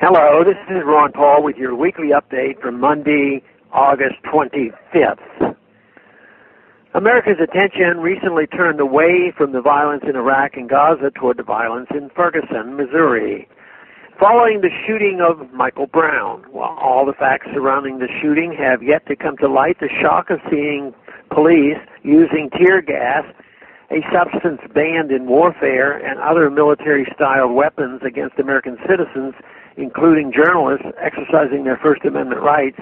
Hello, this is Ron Paul with your weekly update for Monday, August 25th. America's attention recently turned away from the violence in Iraq and Gaza toward the violence in Ferguson, Missouri. Following the shooting of Michael Brown, while all the facts surrounding the shooting have yet to come to light, the shock of seeing police using tear gas, a substance banned in warfare, and other military-style weapons against American citizens, including journalists exercising their First Amendment rights,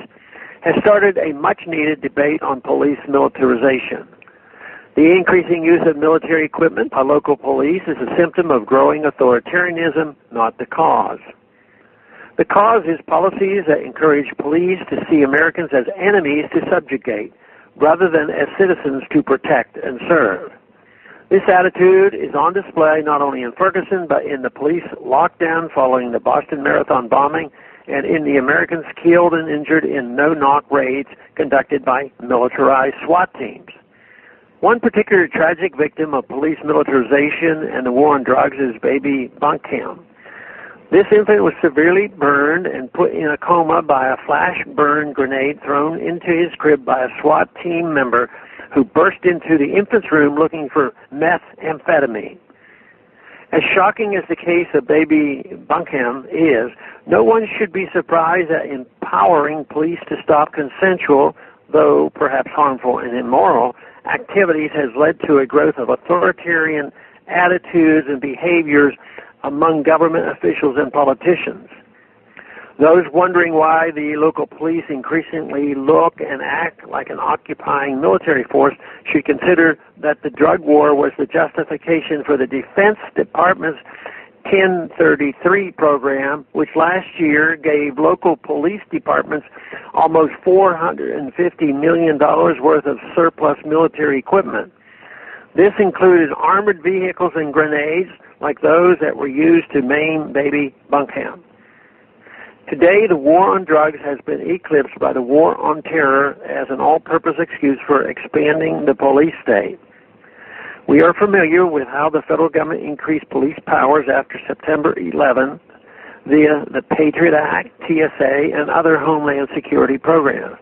has started a much-needed debate on police militarization. The increasing use of military equipment by local police is a symptom of growing authoritarianism, not the cause. The cause is policies that encourage police to see Americans as enemies to subjugate, rather than as citizens to protect and serve. This attitude is on display not only in Ferguson, but in the police lockdown following the Boston Marathon bombing and in the Americans killed and injured in no-knock raids conducted by militarized SWAT teams. One particular tragic victim of police militarization and the war on drugs is baby Bounkham. This infant was severely burned and put in a coma by a flash burn grenade thrown into his crib by a SWAT team member who burst into the infant's room looking for methamphetamine. As shocking as the case of baby Bounkham is, no one should be surprised that empowering police to stop consensual, though perhaps harmful and immoral, activities has led to a growth of authoritarian attitudes and behaviors among government officials and politicians. Those wondering why the local police increasingly look and act like an occupying military force should consider that the drug war was the justification for the Defense Department's 1033 program, which last year gave local police departments almost $450 million worth of surplus military equipment. This included armored vehicles and grenades like those that were used to maim baby Bounkham. Today, the war on drugs has been eclipsed by the war on terror as an all-purpose excuse for expanding the police state. We are familiar with how the federal government increased police powers after September 11 via the Patriot Act, TSA, and other homeland security programs.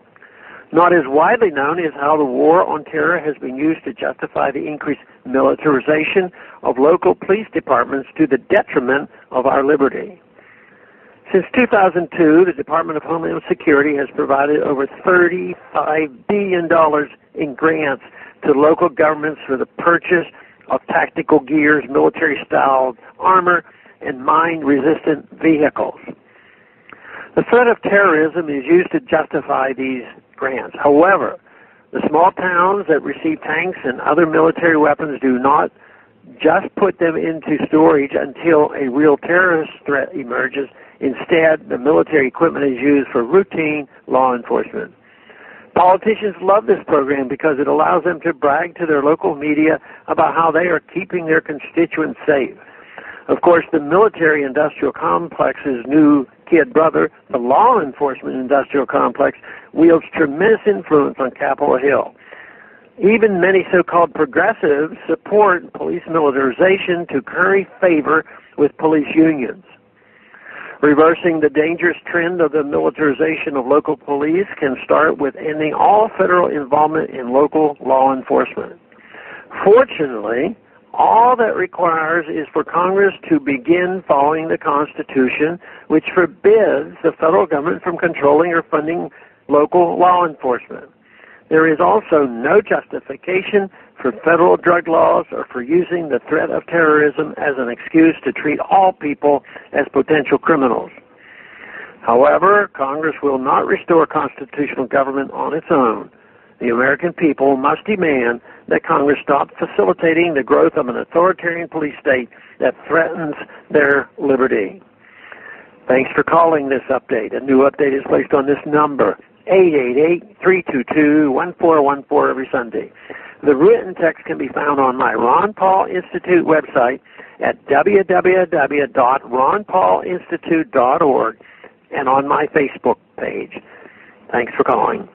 Not as widely known is how the war on terror has been used to justify the increased militarization of local police departments to the detriment of our liberty. Since 2002, the Department of Homeland Security has provided over $35 billion in grants to local governments for the purchase of tactical gears, military-style armor, and mine-resistant vehicles. The threat of terrorism is used to justify these grants. However, the small towns that receive tanks and other military weapons do not just put them into storage until a real terrorist threat emerges. Instead, the military equipment is used for routine law enforcement. Politicians love this program because it allows them to brag to their local media about how they are keeping their constituents safe. Of course, the military-industrial complex's new kid brother, the law enforcement industrial complex, wields tremendous influence on Capitol Hill. Even many so-called progressives support police militarization to curry favor with police unions. Reversing the dangerous trend of the militarization of local police can start with ending all federal involvement in local law enforcement. Fortunately, all that requires is for Congress to begin following the Constitution, which forbids the federal government from controlling or funding local law enforcement. There is also no justification for federal drug laws or for using the threat of terrorism as an excuse to treat all people as potential criminals. However, Congress will not restore constitutional government on its own. The American people must demand that Congress stop facilitating the growth of an authoritarian police state that threatens their liberty. Thanks for calling this update. A new update is placed on this number, 888-322-1414 every Sunday. The written text can be found on my Ron Paul Institute website at www.ronpaulinstitute.org and on my Facebook page. Thanks for calling.